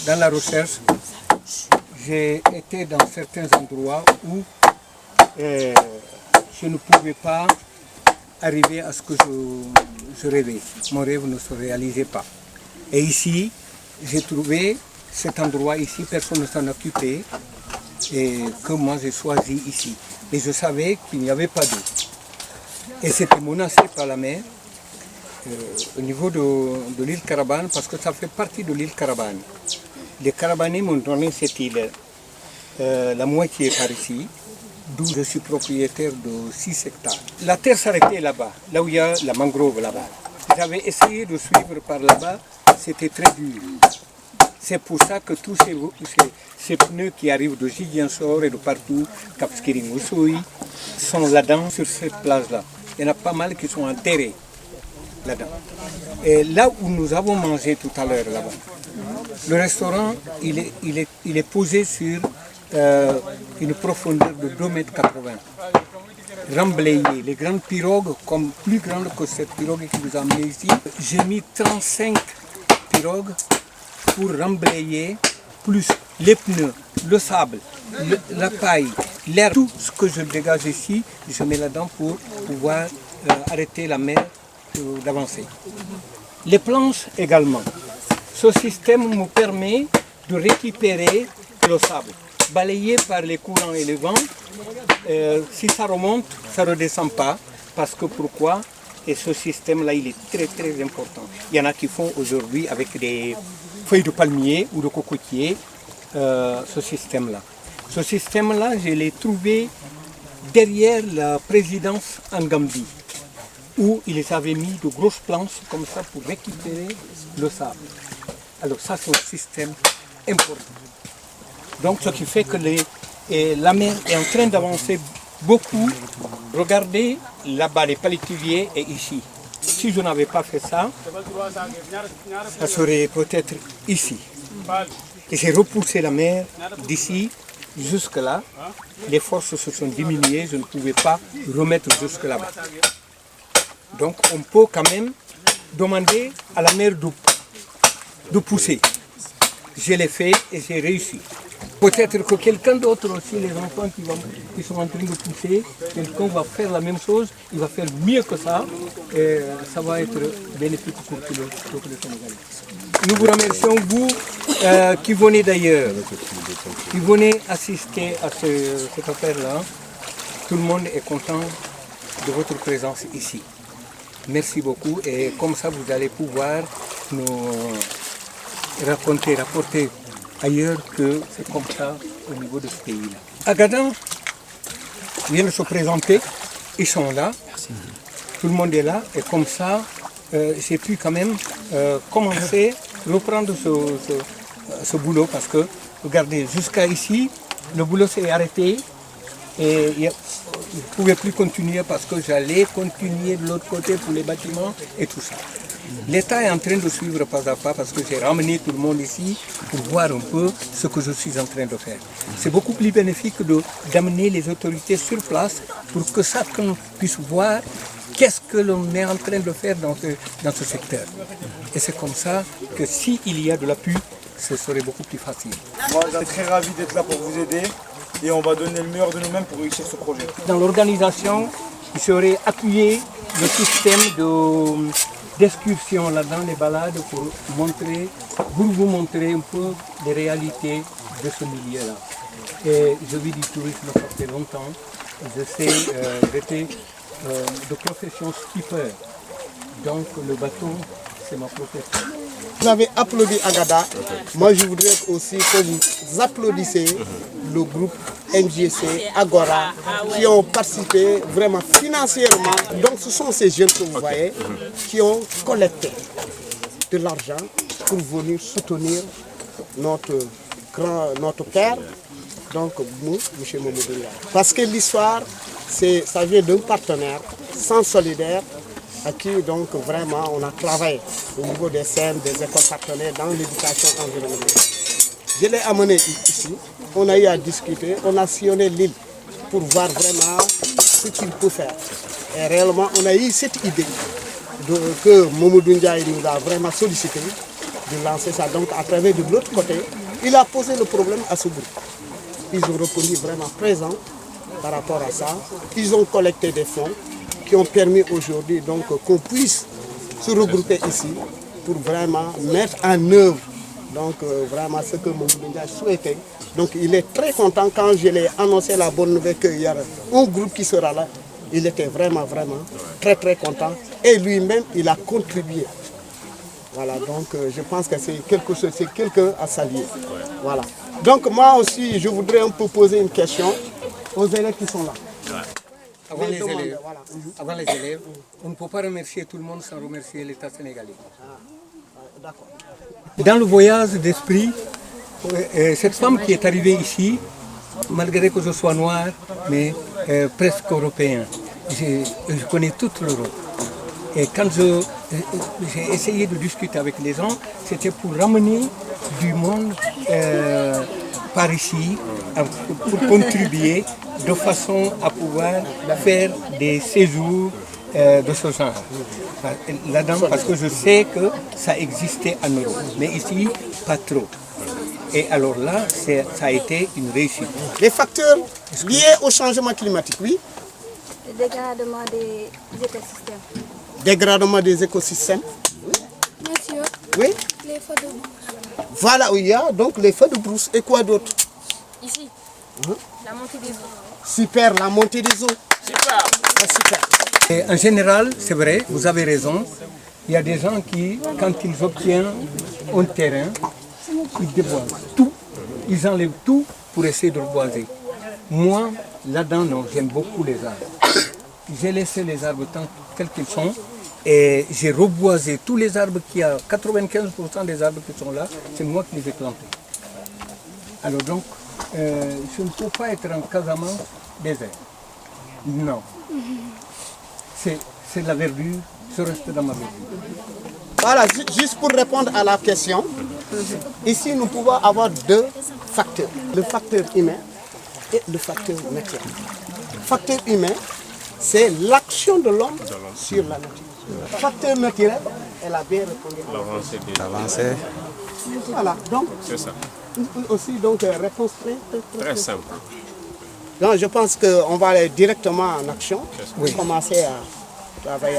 dans la recherche, j'ai été dans certains endroits où je ne pouvais pas arriver à ce que je rêvais. Mon rêve ne se réalisait pas. Et ici, j'ai trouvé cet endroit ici, personne ne s'en occupait, et que moi j'ai choisi ici. Et je savais qu'il n'y avait pas d'eau. Et c'était menacé par la mer au niveau de l'île Carabane, parce que ça fait partie de l'île Carabane. Les Carabanais m'ont donné cette île, la moitié par ici, d'où je suis propriétaire de 6 hectares. La terre s'arrêtait là-bas, là où il y a la mangrove là-bas. J'avais essayé de suivre par là-bas, c'était très dur. C'est pour ça que tous ces pneus qui arrivent de Ziguinchor et de partout, Cap Skirring Oussouy, sont là-dedans, sur cette plage-là. Il y en a pas mal qui sont enterrés là-dedans. Et là où nous avons mangé tout à l'heure, là-bas, le restaurant, il est posé sur une profondeur de 2,80 mètres. Remblayé, les grandes pirogues, comme plus grandes que cette pirogue qui nous a amené ici. J'ai mis 35 pirogues pour remblayer, plus les pneus, le sable, la paille, l'air, tout ce que je dégage ici, je mets là-dedans pour pouvoir arrêter la mer d'avancer. Les planches également. Ce système me permet de récupérer le sable, balayé par les courants et les vents. Si ça remonte, ça ne redescend pas. Parce que pourquoi? Et ce système-là, il est très très important. Il y en a qui font aujourd'hui avec des feuilles de palmier ou de cocotier, ce système-là. Ce système-là, je l'ai trouvé derrière la présidence en Gambie, où ils avaient mis de grosses planches comme ça pour récupérer le sable. Alors ça, c'est un système important. Donc ce qui fait que la mer est en train d'avancer beaucoup. Regardez là-bas les palétuviers et ici. Si je n'avais pas fait ça, ça serait peut-être ici. Et j'ai repoussé la mer d'ici jusque là. Les forces se sont diminuées, je ne pouvais pas remettre jusque là-bas. Donc on peut quand même demander à la mer de pousser. Je l'ai fait et j'ai réussi. Peut-être que quelqu'un d'autre aussi, les enfants qui sont en train de pousser, quelqu'un va faire la même chose, il va faire mieux que ça, et ça va être bénéfique pour tout le Sénégalais. Nous vous remercions, vous qui venez d'ailleurs, qui venez assister à cette affaire-là. Tout le monde est content de votre présence ici. Merci beaucoup, et comme ça vous allez pouvoir nous rapporter ailleurs que c'est comme ça au niveau de ce pays-là. Agadan vient de se présenter, ils sont là, tout le monde est là, et comme ça, j'ai pu quand même commencer, reprendre ce boulot, parce que, regardez, jusqu'à ici, le boulot s'est arrêté, et je ne pouvais plus continuer parce que j'allais continuer de l'autre côté pour les bâtiments et tout ça. L'État est en train de suivre pas à pas parce que j'ai ramené tout le monde ici pour voir un peu ce que je suis en train de faire. C'est beaucoup plus bénéfique d'amener les autorités sur place pour que chacun puisse voir qu'est-ce que l'on est en train de faire dans ce secteur. Et c'est comme ça que s'il y a de l'appui, ce serait beaucoup plus facile. Moi, je suis très ravi d'être là pour vous aider et on va donner le meilleur de nous-mêmes pour réussir ce projet. Dans l'organisation, il serait appuyé le système d'excursion là-dedans, les balades, pour vous montrer un peu les réalités de ce milieu-là. Et je vis du tourisme, ça fait longtemps. J'étais de profession skipper. Donc le bateau, c'est ma profession. Vous avez applaudi Agada. Moi, je voudrais aussi que vous applaudissez le groupe NGC, Agora, qui ont participé vraiment financièrement. Donc, ce sont ces jeunes que vous voyez qui ont collecté de l'argent pour venir soutenir notre père, donc nous, M. Mamadou Ndiaye. Parce que l'histoire, ça vient d'un partenaire sans solidaire, à qui donc vraiment on a travaillé au niveau des scènes, des écoles partenaires dans l'éducation environnementale. Je l'ai amené ici, on a eu à discuter, on a sillonné l'île pour voir vraiment ce qu'il peut faire. Et réellement, on a eu cette idée que Mamadou Ndiaye nous a vraiment sollicité de lancer ça. Donc à travers de l'autre côté, il a posé le problème à ce groupe. Ils ont répondu vraiment présent par rapport à ça. Ils ont collecté des fonds qui ont permis aujourd'hui donc qu'on puisse se regrouper ici pour vraiment mettre en œuvre donc vraiment ce que Mamadou Ndiaye souhaitait. Donc il est très content quand je l'ai annoncé la bonne nouvelle qu'il y a un groupe qui sera là. Il était vraiment très content et lui-même il a contribué. Voilà, donc je pense que c'est quelque chose, c'est quelqu'un à saluer. Voilà. Donc moi aussi je voudrais un peu poser une question aux élèves qui sont là. Avant les élèves, on ne peut pas remercier tout le monde sans remercier l'État sénégalais. D'accord. Dans le voyage d'esprit, cette femme qui est arrivée ici, malgré que je sois noir, mais presque européen, je connais toute l'Europe. Et quand j'ai essayé de discuter avec les gens, c'était pour ramener du monde par ici, pour contribuer de façon à pouvoir faire des séjours de ce genre. Là-dedans, parce que je sais que ça existait en Europe, mais ici, pas trop. Et alors là, ça a été une réussite. Les facteurs liés au changement climatique, oui. Le dégradement des écosystèmes. Dégradement des écosystèmes. Bien sûr. Oui. Les feux de brousse. Voilà, il y a donc les feux de brousse. Et quoi d'autre? Ici, la montée des eaux. Super, la montée des eaux. Super. Ah, super. Et en général, c'est vrai, vous avez raison, il y a des gens qui, quand ils obtiennent un terrain, ils déboisent tout, ils enlèvent tout pour essayer de reboiser. Moi, là-dedans, non, j'aime beaucoup les arbres. J'ai laissé les arbres tels qu'ils sont et j'ai reboisé tous les arbres qui a 95% des arbres qui sont là, c'est moi qui les ai plantés. Alors donc, je ne peux pas être en Casamance désert. Non. C'est de la verdure, je reste dans ma verdure. Voilà, juste pour répondre à la question, ici nous pouvons avoir deux facteurs. Le facteur humain et le facteur naturel. Le facteur humain, c'est l'action de l'homme sur la nature. Le facteur naturel, elle a bien répondu. L'avancée. Voilà, donc, C'est ça. aussi donc réponse Très simple. Donc je pense qu'on va aller directement en action, commencer à travailler.